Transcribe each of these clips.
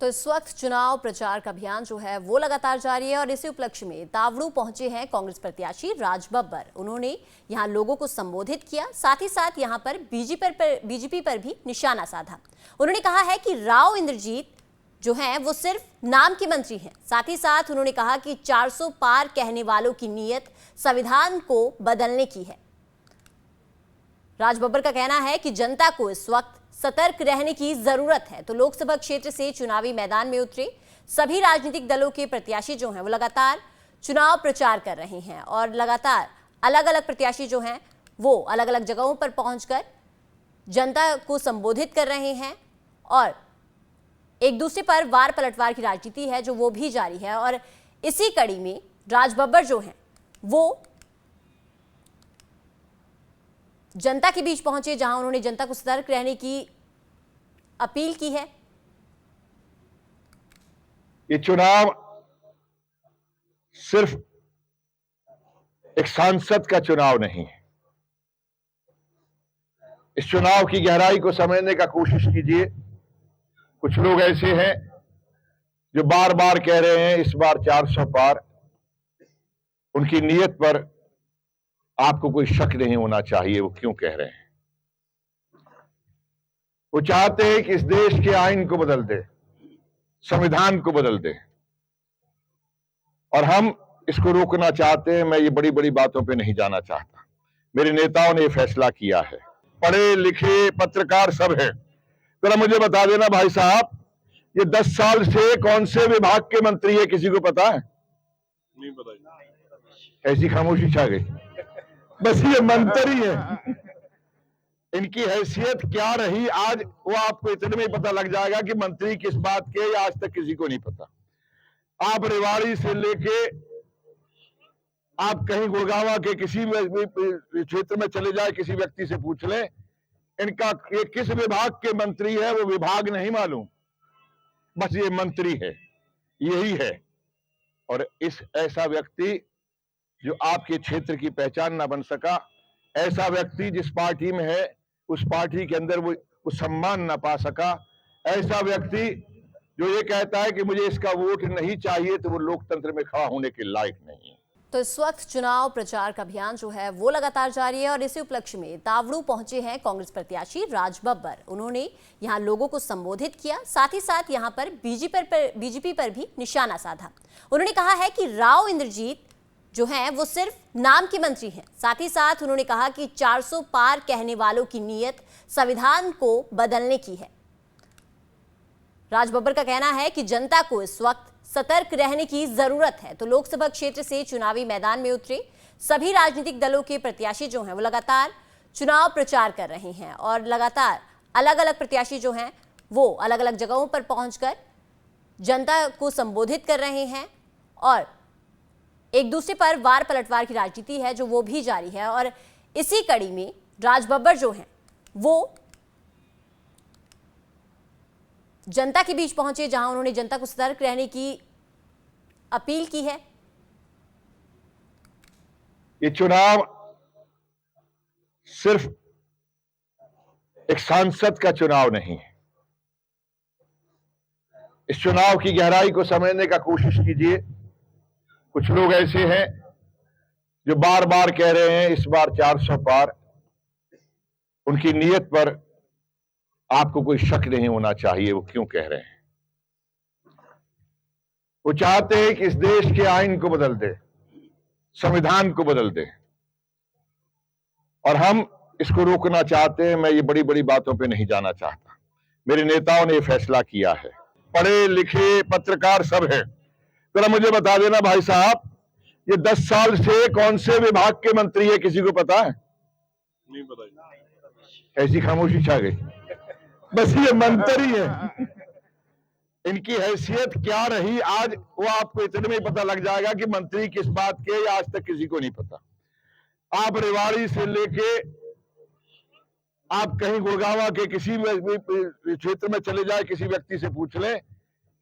तो इस वक्त चुनाव प्रचार का अभियान जो है वो लगातार जारी है और इसी उपलक्ष्य में तावड़ू पहुंचे हैं कांग्रेस प्रत्याशी राज बब्बर। उन्होंने यहां लोगों को संबोधित किया, साथ ही साथ यहां पर बीजेपी पर भी निशाना साधा। उन्होंने कहा है कि राव इंद्रजीत जो हैं वो सिर्फ नाम के मंत्री हैं। साथ ही साथ उन्होंने कहा कि 400 पार कहने वालों की नीयत संविधान को बदलने की है। राज बब्बर का कहना है कि जनता को इस वक्त सतर्क रहने की जरूरत है। तो लोकसभा क्षेत्र से चुनावी मैदान में उतरे सभी राजनीतिक दलों के प्रत्याशी जो हैं वो लगातार चुनाव प्रचार कर रहे हैं और लगातार अलग अलग प्रत्याशी जो हैं वो अलग अलग जगहों पर पहुंचकर जनता को संबोधित कर रहे हैं और एक दूसरे पर वार पलटवार की राजनीति है जो वो भी जारी है। और इसी कड़ी में राज बब्बर जो हैं वो जनता के बीच पहुंचे, जहां उन्होंने जनता को सतर्क रहने की अपील की है। ये चुनाव सिर्फ एक सांसद का चुनाव नहीं है। इस चुनाव की गहराई को समझने का कोशिश कीजिए। कुछ लोग ऐसे हैं जो बार बार कह रहे हैं इस बार 400 पार। उनकी नीयत पर आपको कोई शक नहीं होना चाहिए। वो क्यों कह रहे हैं? वो चाहते हैं कि इस देश के आईन को बदल दे, संविधान को बदल दे, और हम इसको रोकना चाहते हैं। मैं ये बड़ी बड़ी बातों पे नहीं जाना चाहता। मेरे नेताओं ने ये फैसला किया है। पढ़े लिखे पत्रकार सब हैं। जरा मुझे बता देना भाई साहब, ये 10 साल से कौन से विभाग के मंत्री है? किसी को पता है? नहीं पता। ऐसी खामोशी छा गई। बस ये मंत्री है। इनकी हैसियत क्या रही आज वो आपको इतने में ही पता लग जाएगा कि मंत्री किस बात के, या आज तक किसी को नहीं पता। आप रेवाड़ी से लेके आप कहीं गुड़गांव के किसी क्षेत्र में चले जाए, किसी व्यक्ति से पूछ लें इनका ये किस विभाग के मंत्री है, वो विभाग नहीं मालूम। बस ये मंत्री है, यही है। और ऐसा व्यक्ति जो आपके क्षेत्र की पहचान ना बन सका, ऐसा व्यक्ति जिस पार्टी में है उस पार्टी के अंदर वो सम्मान ना पा सका, ऐसा व्यक्ति जो ये कहता है कि मुझे इसका वोट नहीं चाहिए, तो वो लोकतंत्र में खड़ा होने के लायक नहीं है। तो इस वक्त चुनाव प्रचार का अभियान जो है वो लगातार जारी है और इसी उपलक्ष्य में तावड़ू पहुंचे हैं कांग्रेस प्रत्याशी राज बब्बर। उन्होंने यहां लोगों को संबोधित किया, साथ ही साथ यहां पर बीजेपी पर भी निशाना साधा। उन्होंने कहा है कि राव इंद्रजीत जो हैं वो सिर्फ नाम के मंत्री हैं। साथ ही साथ उन्होंने कहा कि 400 पार कहने वालों की नीयत संविधान को बदलने की है। राज बब्बर का कहना है कि जनता को इस वक्त सतर्क रहने की जरूरत है। तो लोकसभा क्षेत्र से चुनावी मैदान में उतरे सभी राजनीतिक दलों के प्रत्याशी जो हैं वो लगातार चुनाव प्रचार कर रहे हैं और लगातार अलग अलग प्रत्याशी जो हैं वो अलग अलग जगहों पर पहुंचकर जनता को संबोधित कर रहे हैं और एक दूसरे पर वार पलटवार की राजनीति है जो वो भी जारी है। और इसी कड़ी में राज बब्बर जो हैं वो जनता के बीच पहुंचे, जहां उन्होंने जनता को सतर्क रहने की अपील की है। ये चुनाव सिर्फ एक सांसद का चुनाव नहीं है। इस चुनाव की गहराई को समझने का कोशिश कीजिए। कुछ लोग ऐसे हैं जो बार बार कह रहे हैं इस बार 400 पार। उनकी नीयत पर आपको कोई शक नहीं होना चाहिए। वो क्यों कह रहे हैं? वो चाहते हैं कि इस देश के आईन को बदल दे, संविधान को बदल दे, और हम इसको रोकना चाहते हैं। मैं ये बड़ी बड़ी बातों पे नहीं जाना चाहता। मेरे नेताओं ने ये फैसला किया है। पढ़े लिखे पत्रकार सब हैं। जरा मुझे बता देना भाई साहब, ये 10 साल से कौन से विभाग के मंत्री है? किसी को पता है? नहीं पता। ऐसी खामोशी छा गई। बस ये मंत्री है। इनकी हैसियत क्या रही आज वो आपको इतने में ही पता लग जाएगा कि मंत्री किस बात के, या आज तक किसी को नहीं पता। आप रेवाड़ी से लेके आप कहीं गुड़गांव के किसी क्षेत्र में चले जाए, किसी व्यक्ति से पूछ लें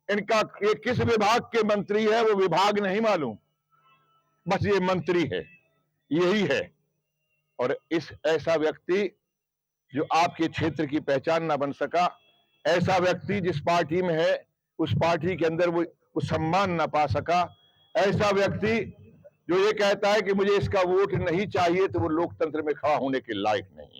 इनका ये किस विभाग के मंत्री है, वो विभाग नहीं मालूम। बस ये मंत्री है, यही है। और ऐसा व्यक्ति जो आपके क्षेत्र की पहचान ना बन सका, ऐसा व्यक्ति जिस पार्टी में है उस पार्टी के अंदर वो सम्मान ना पा सका। ऐसा व्यक्ति जो ये कहता है कि मुझे इसका वोट नहीं चाहिए, तो वो लोकतंत्र में खड़ा होने के लायक नहीं है।